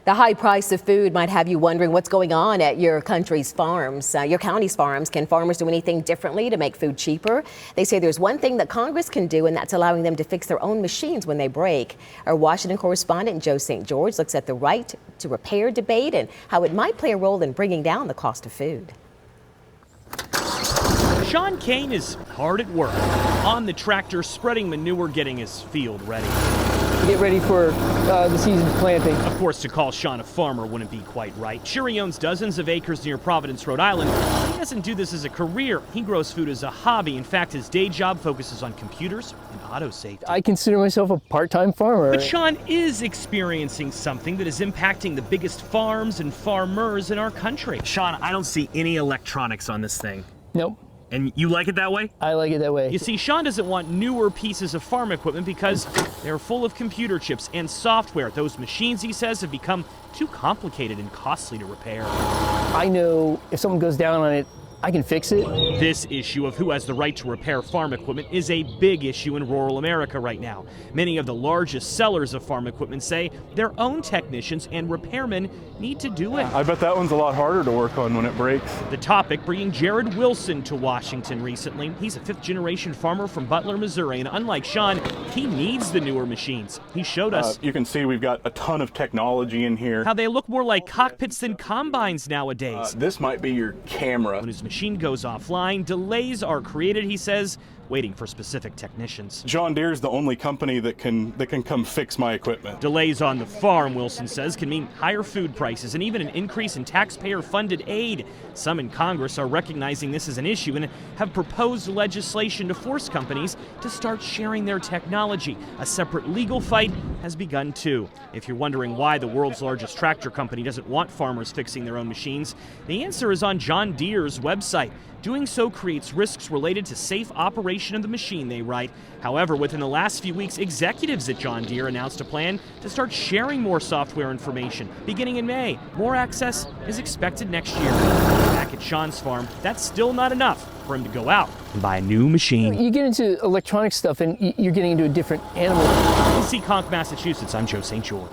The high price of food might have you wondering what's going on at your country's farms, your county's farms. Can farmers do anything differently to make food cheaper? They say there's one thing that Congress can do, and that's allowing them to fix their own machines when they break. Our Washington correspondent Joe St. George looks at the right to repair debate and how it might play a role in bringing down the cost of food. Sean Kane is hard at work on the tractor, spreading manure, getting his field ready. Get ready for the season's planting. Of course, to call Sean a farmer wouldn't be quite right. Sure, he owns dozens of acres near Providence, Rhode Island. He doesn't do this as a career. He grows food as a hobby. In fact, his day job focuses on computers and auto safety. I consider myself a part-time farmer. But Sean is experiencing something that is impacting the biggest farms and farmers in our country. Sean, I don't see any electronics on this thing. Nope. And you like it that way? I like it that way. You see, Sean doesn't want newer pieces of farm equipment because they're full of computer chips and software. Those machines, he says, have become too complicated and costly to repair. I know if someone goes down on it, I can fix it. This issue of who has the right to repair farm equipment is a big issue in rural America right now. Many of the largest sellers of farm equipment say their own technicians and repairmen need to do it. I bet that one's a lot harder to work on when it breaks. The topic bringing Jared Wilson to Washington recently. He's a fifth-generation farmer from Butler, Missouri, and unlike Sean, he needs the newer machines. He showed us. You can see we've got a ton of technology in here. How they look more like cockpits than combines nowadays. This might be your camera. When his machine goes offline, delays are created, he says, waiting for specific technicians. John Deere's the only company that can come fix my equipment. Delays on the farm, Wilson says, can mean higher food prices and even an increase in taxpayer-funded aid. Some in Congress are recognizing this as an issue and have proposed legislation to force companies to start sharing their technology. A separate legal fight has begun too. If you're wondering why the world's largest tractor company doesn't want farmers fixing their own machines, the answer is on John Deere's website. Doing so creates risks related to safe operation of the machine, they write. However, within the last few weeks, executives at John Deere announced a plan to start sharing more software information beginning in May. More access is expected next year. Back at Sean's farm, that's still not enough for him to go out and buy a new machine. You get into electronic stuff and you're getting into a different animal. In Seekonk, Massachusetts, I'm Joe St. George.